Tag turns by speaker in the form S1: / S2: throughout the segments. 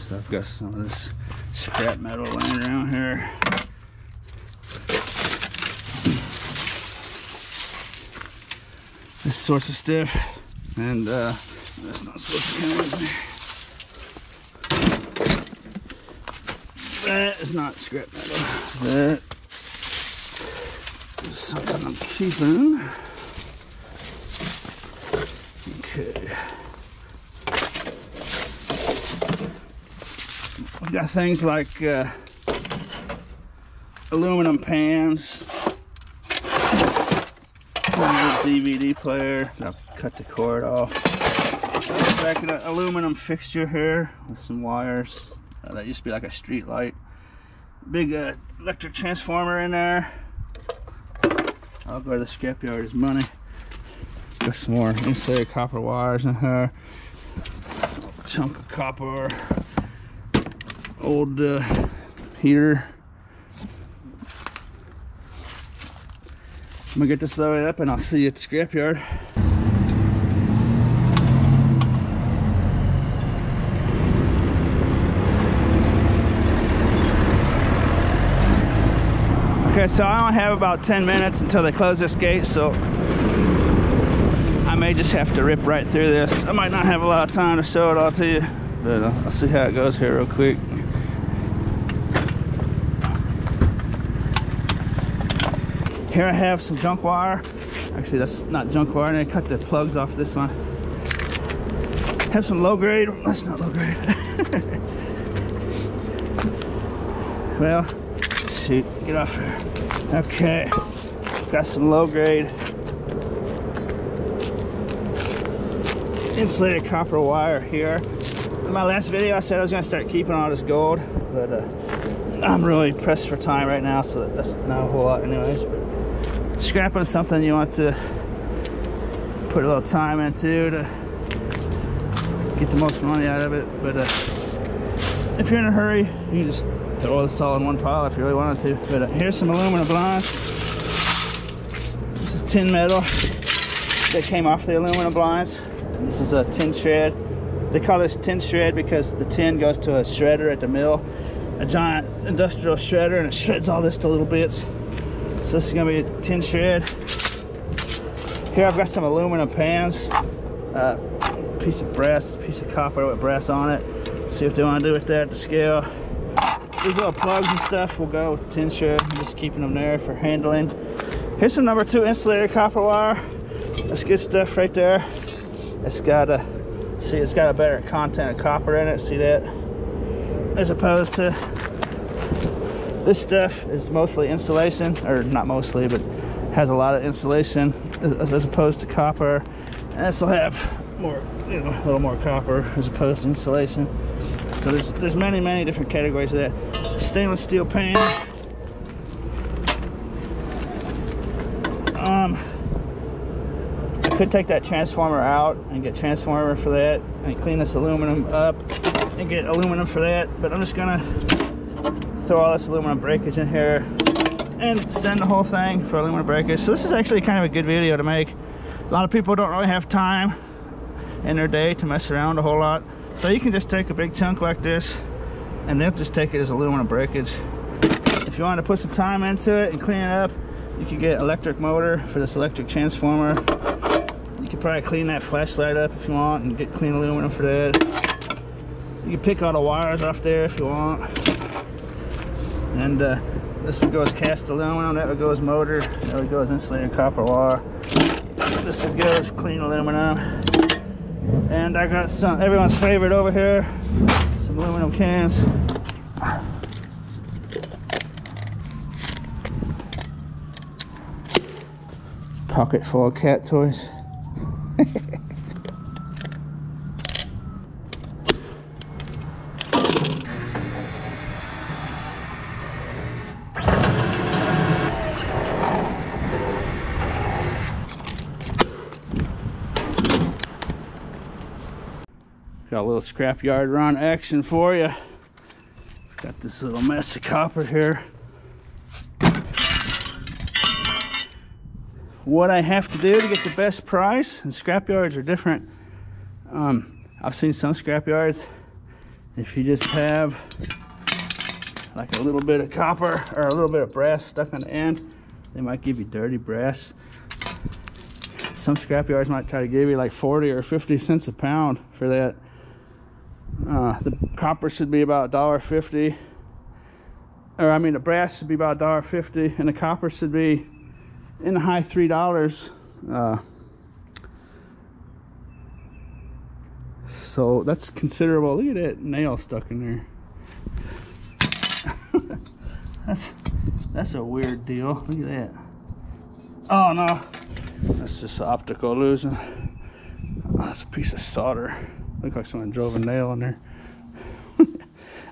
S1: So I've got some of this scrap metal laying around here. This sorts of stuff, and that's not supposed to come with me. That is not scrap metal. That is something I'm keeping. Okay. We've got things like aluminum pans, DVD player. I've cut the cord off. Back at an aluminum fixture here with some wires. That used to be like a street light. Big electric transformer in there. I'll go to the scrapyard as money. Got some more insulated copper wires in here. Chunk of copper. Old heater. I'm gonna get this loaded up and I'll see you at the scrapyard. Okay, so I only have about 10 minutes until they close this gate, so I may just have to rip right through this. I might not have a lot of time to show it all to you, but I'll see how it goes here real quick. Here I have some junk wire. Actually, that's not junk wire. I cut the plugs off this one. Have some low grade. That's not low grade. Well, shoot, get off here. Okay, got some low grade insulated copper wire here. In my last video, I said I was going to start keeping all this gold, but I'm really pressed for time right now, so that's not a whole lot anyways. But scrapping something you want to put a little time into to get the most money out of it. But if you're in a hurry, you can just throw this all in one pile if you really wanted to. But here's some aluminum blinds. This is tin metal that came off the aluminum blinds. This is a tin shred. They call this tin shred because the tin goes to a shredder at the mill, a giant industrial shredder, and it shreds all this to little bits. So this is gonna be a tin shred. Here I've got some aluminum pans, piece of brass, piece of copper with brass on it. Let's see what they want to do with that to scale. These little plugs and stuff will go with the tin shred. I'm just keeping them there for handling. Here's some number 2 insulated copper wire. That's good stuff right there. It's got a, see, it's got a better content of copper in it. See that? As opposed to this stuff is mostly insulation, or not mostly, but has a lot of insulation as opposed to copper. And this will have more, you know, a little more copper as opposed to insulation. So there's many different categories of that. Stainless steel pan. I could take that transformer out and get transformer for that, and clean this aluminum up and get aluminum for that. But I'm just gonna throw all this aluminum breakage in here and send the whole thing for aluminum breakage. So this is actually kind of a good video to make. A lot of people don't really have time in their day to mess around a whole lot. So you can just take a big chunk like this and they'll just take it as aluminum breakage. If you want to put some time into it and clean it up, you can get electric motor for this electric transformer. You can probably clean that flashlight up if you want and get clean aluminum for that. You can pick all the wires off there if you want. And this would go as cast aluminum, that would go as motor, that would go as insulated copper wire. This would go as clean aluminum. And I got some, everyone's favorite over here, some aluminum cans. Pocket full of cat toys. Got a little scrapyard run action for you. Got this little mess of copper here. What I have to do to get the best price, and scrapyards are different. I've seen some scrapyards If you just have like a little bit of copper or a little bit of brass stuck on the end, they might give you dirty brass. Some scrap yards might try to give you like 40 or 50 cents a pound for that. The copper should be about $1.50, or I mean the brass should be about $1.50, and the copper should be in the high $3. So that's considerable. Look at that nail stuck in there. That's a weird deal. Look at that. Oh no, that's just optical illusion. Oh, that's a piece of solder. Looks like someone drove a nail in there.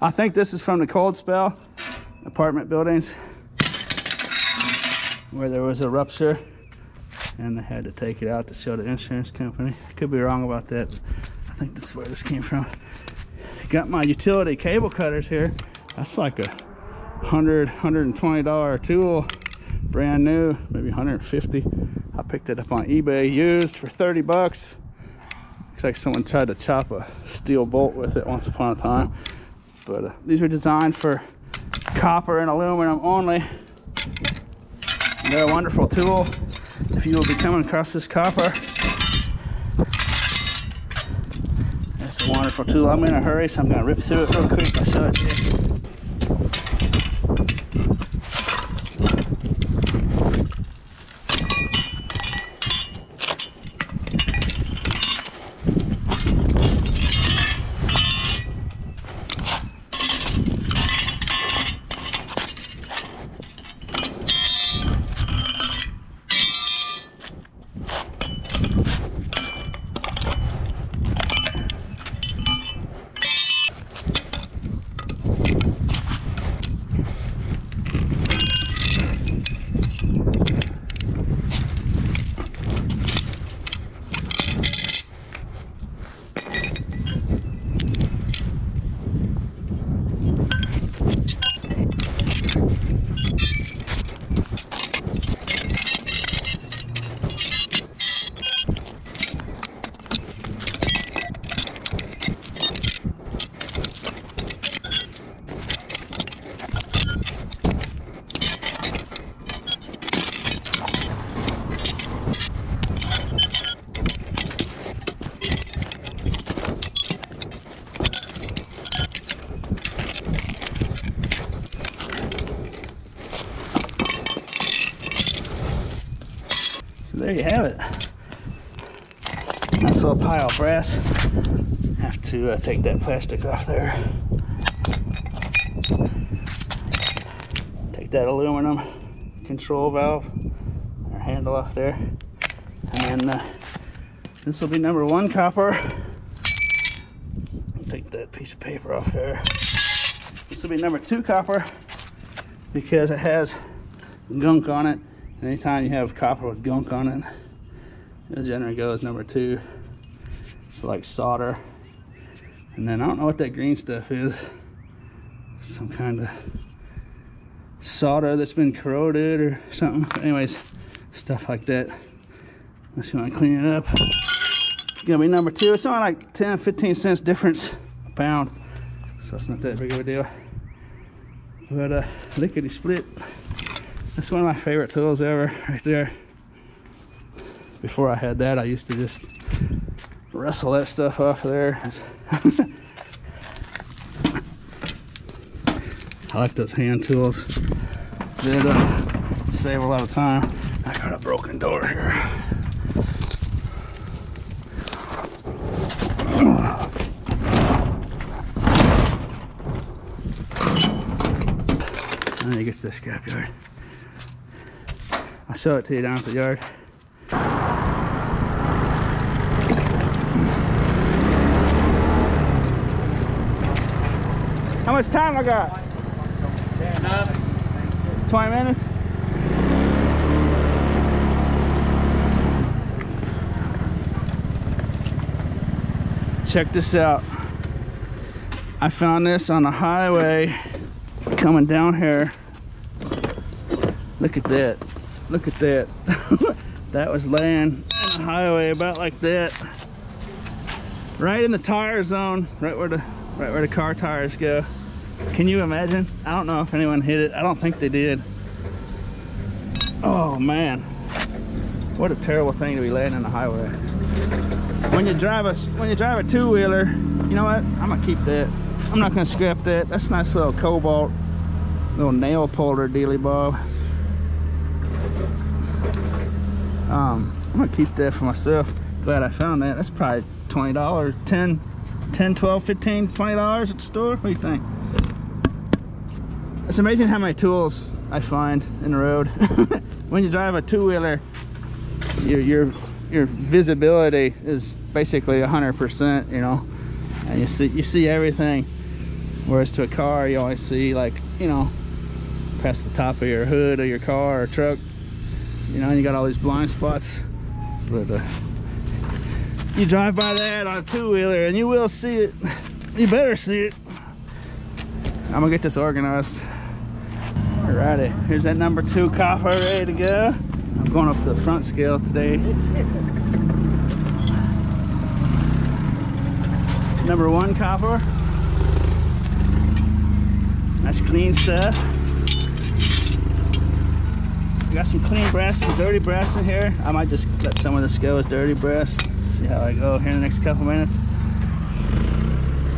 S1: I think this is from the cold spell apartment buildings where there was a rupture and they had to take it out to show the insurance company. I could be wrong about that. I think this is where this came from. Got my utility cable cutters here. That's like a $120 tool, brand new, maybe 150. I picked it up on eBay used for 30 bucks. Looks like someone tried to chop a steel bolt with it once upon a time. But these are designed for copper and aluminum only. They're a wonderful tool if you will be coming across this copper. That's a wonderful tool. I'm in a hurry, so I'm going to rip through it real quick. I'll show it to you. There you have it. Nice little pile of brass. Have to take that plastic off there. Take that aluminum control valve or handle off there. And then this will be number 1 copper. Take that piece of paper off there. This will be number 2 copper because it has gunk on it. Anytime you have copper with gunk on it, it generally goes number 2. It's like solder. And then I don't know what that green stuff is. Some kind of solder that's been corroded or something. But anyways, stuff like that. Unless you want to clean it up. It's gonna be number 2. It's only like 10-15 cents difference a pound. So it's not that big of a deal. But lickety split. That's one of my favorite tools ever, right there. Before I had that, I used to just wrestle that stuff off of there. I like those hand tools. They save a lot of time. I got a broken door here. And then you get to the scrapyard. I'll show it to you down at the yard. How much time I got? 20 minutes? Check this out. I found this on the highway coming down here. Look at that. Look at that. That was laying in the highway about like that. Right in the tire zone, right where the right where the car tires go. Can you imagine? I don't know if anyone hit it. I don't think they did. Oh man, what a terrible thing to be laying on the highway. When you drive a two-wheeler, you know what? I'm gonna keep that. I'm not gonna scrap that. That's a nice little cobalt, little nail puller dealy bob. I'm gonna keep that for myself. Glad I found that. That's probably $20, 10, 12, 15, $20 at the store. What do you think? It's amazing how many tools I find in the road. When you drive a two-wheeler, your visibility is basically 100%, you know, and you see everything. Whereas to a car, you always see, like, you know, past the top of your hood of your car or truck, you know, and you got all these blind spots. But you drive by that on a two-wheeler and you will see it. You better see it. I'm gonna get this organized. Alrighty, here's that number 2 copper ready to go. I'm going up to the front scale today. Number 1 copper. That's clean stuff. We got some clean brass, some dirty brass in here. I might just let some of this go as dirty brass. See how I go here in the next couple minutes.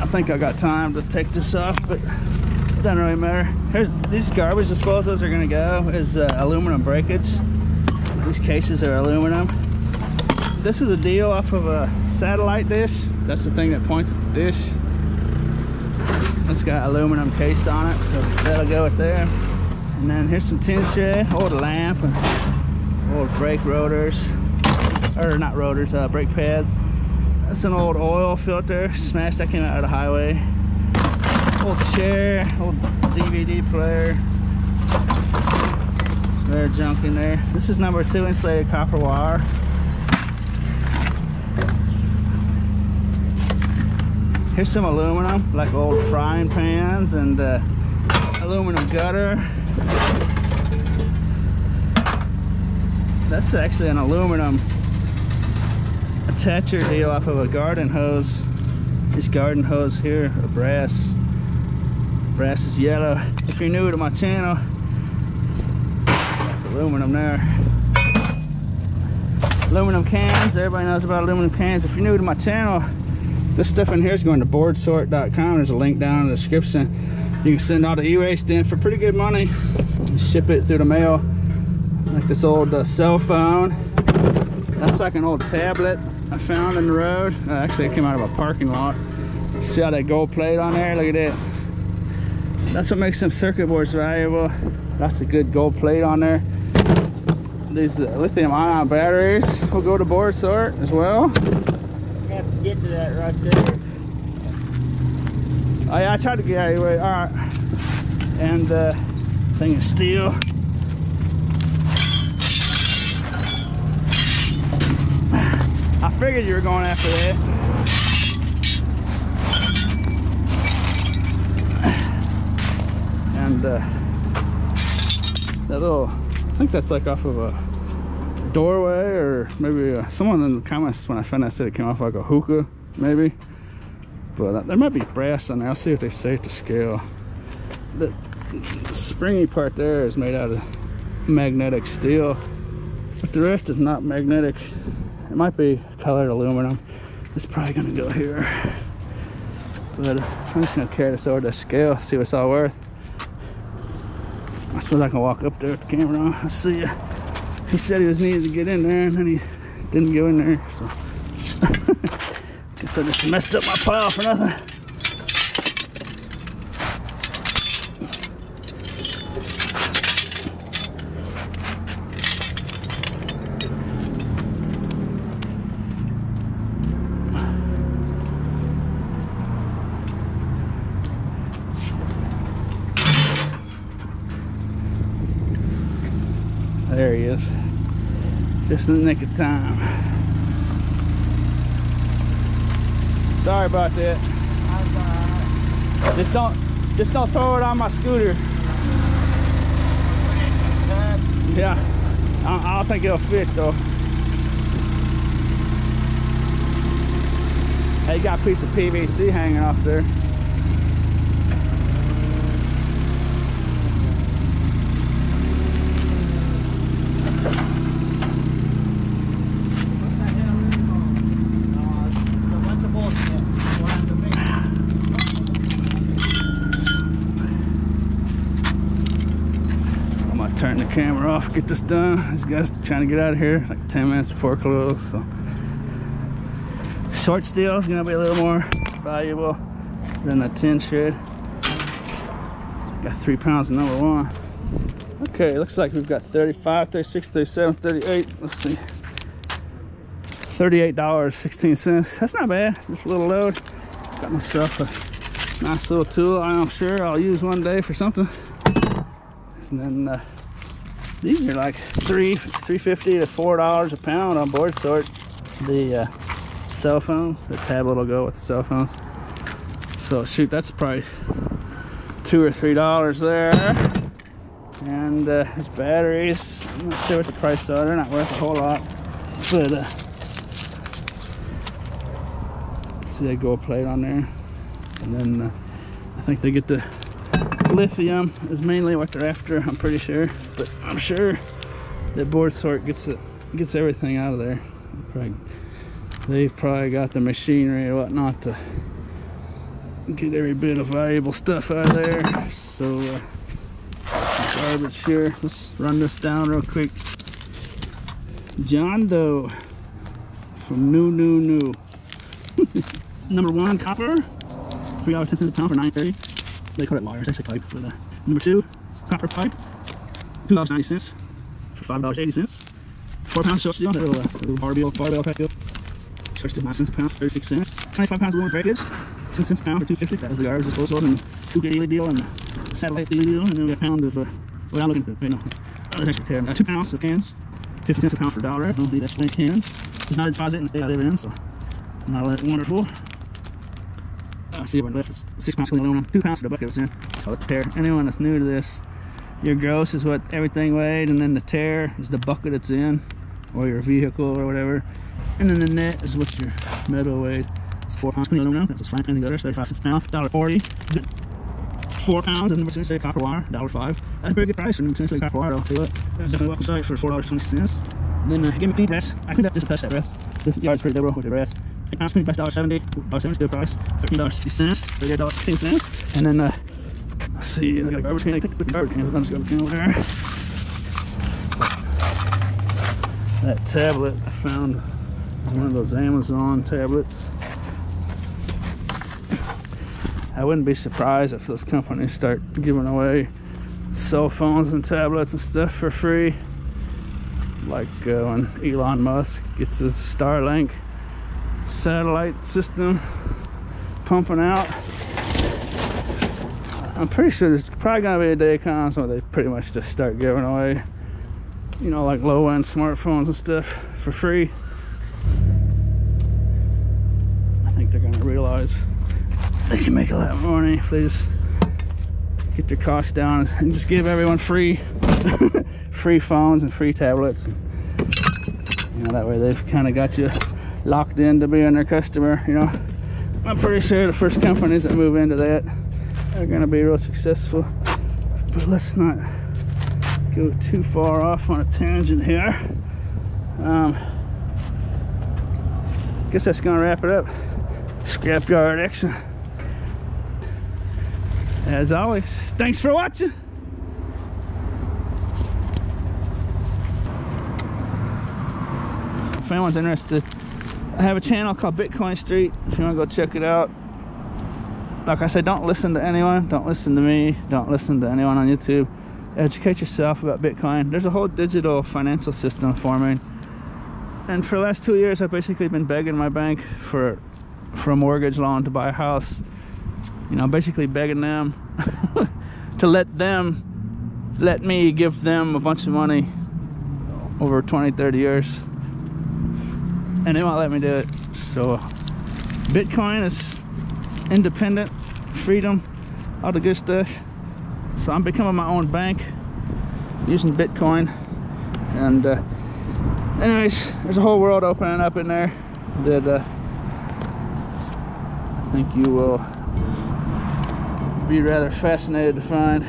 S1: I think I got time to take this off, but it doesn't really matter. Here's these garbage disposals are gonna go is aluminum breakage. These cases are aluminum. This is a deal off of a satellite dish. That's the thing that points at the dish. It's got aluminum case on it, so that'll go with there. And then here's some tin shred, old lamp, and old brake rotors, or not rotors, brake pads. That's an old oil filter, smashed. That came out of the highway. Old chair, old DVD player. Some other junk in there. This is number 2 insulated copper wire. Here's some aluminum, like old frying pans and aluminum gutter. That's actually an aluminum attacher deal off of a garden hose. This garden hose here are brass. Brass is yellow. If you're new to my channel, that's aluminum there. Aluminum cans, everybody knows about aluminum cans. If you're new to my channel, this stuff in here is going to boardsort.com. There's a link down in the description. You can send all the e-waste in for pretty good money. Ship it through the mail. Like this old cell phone. That's like an old tablet I found in the road. Actually, it came out of a parking lot. See how that gold plate on there? Look at it. That's what makes them circuit boards valuable. That's a good gold plate on there. These lithium-ion batteries will go to board sort as well.
S2: You have to get to that right there.
S1: Oh yeah, I tried to get out of your way. All right. And thing of steel. I figured you were going after that. And that little, I think that's like off of a doorway, or maybe someone in the comments when I found that said it came off like a hookah, maybe. But there might be brass on there. I'll see if they say it to scale. The springy part there is made out of magnetic steel, but the rest is not magnetic. It might be colored aluminum. It's probably gonna go here. But I'm just gonna carry this over to scale, see what it's all worth. I suppose I can walk up there with the camera on. I'll see you. He said he was needed to get in there, and then he didn't go in there, so. Guess I just messed up my pile for nothing. There he is. Just in the nick of time. Sorry about that. Just don't throw it on my scooter. Yeah, I don't think it'll fit though. Hey, you got a piece of PVC hanging off there. turn the camera off, get this done. These guys trying to get out of here like 10 minutes before close. So short steel is gonna be a little more valuable than the tin shred. Got 3 pounds of number 1. Okay, looks like we've got 35, 36, 37, 38. Let's see. $38.16. That's not bad. Just a little load. Got myself a nice little tool I'm sure I'll use one day for something. And then these are like $3.50 to $4 a pound on board sort. The cell phones, the tablet will go with the cell phones. So shoot, that's probably $2 or $3 there. And these batteries, I'm not sure what the price are. They're not worth a whole lot, but see that gold plate on there. And then I think they get the lithium is mainly what they're after, I'm pretty sure. But I'm sure that board sort gets everything out of there. They've probably got the machinery and whatnot to get every bit of valuable stuff out of there. So some garbage here. Let's run this down real quick. John Doe from New. Number 1, copper, $3.10 a pound for $9.30. They call it wires, actually pipe. But, number 2, copper pipe, $2.90 for $5.80. 4 pounds short steel, little barbell type deal. Short steel 9 cents a pound for 36 cents. 25 pounds of aluminum breakage, 10 cents a pound for $2.50. That was the garbage disposal and scoop daily deal and satellite daily deal. And then we got a pound of well, I'm looking at no, that's actually terrible. 2 pounds of cans, 50 cents a pound for $1. I don't believe that's 20 cans. There's not a deposit in the state I live in, so not all that wonderful. See what left is 6 pounds clean aluminum, 2 pounds for the bucket was in. Call it the tear. Anyone that's new to this, your gross is what everything weighed, and then the tear is the bucket it's in, or your vehicle or whatever. And then the net is what your metal weighed. It's 4 pounds clean aluminum. That's what's fine. And the other 35 cents a pound, $1.40. 4 pounds of number 2 copper wire, $1.05. That's a pretty good price for number 2 copper wire. I'll tell you what. That's definitely welcome sight for $4.20. And then give me feed rest. I cleaned up just to touch that rest. This yard's pretty liberal with the rest. 8 pounds, $1.70, $1.70 good price, $13.60, $38.16. And then, let's see, I got a garbage can. I picked the garbage cans. I'm just going to go over there. That tablet I found one of those Amazon tablets. I wouldn't be surprised if those companies start giving away cell phones and tablets and stuff for free. Like when Elon Musk gets a Starlink satellite system pumping out. I'm pretty sure there's probably gonna be a day comes where they pretty much just start giving away, you know, like low-end smartphones and stuff for free. I think they're gonna realize they can make a lot of money if they just get their costs down and just give everyone free free phones and free tablets. You know, that way they've kind of got you locked in to being their customer. You know, I'm pretty sure the first companies that move into that are going to be real successful. But let's not go too far off on a tangent here. Guess that's going to wrap it up. Scrapyard action. As always, thanks for watching. If anyone's interested, I have a channel called Bitcoin Street. If you want to go check it out. Like I said, don't listen to anyone. Don't listen to me. Don't listen to anyone on YouTube. Educate yourself about Bitcoin. There's a whole digital financial system forming. And for the last 2 years, I've basically been begging my bank for a mortgage loan to buy a house. You know, basically begging them to let me give them a bunch of money over 20, 30 years. And they won't let me do it. So Bitcoin is independent, freedom, all the good stuff. So I'm becoming my own bank using Bitcoin. And anyways, there's a whole world opening up in there that I think you will be rather fascinated to find.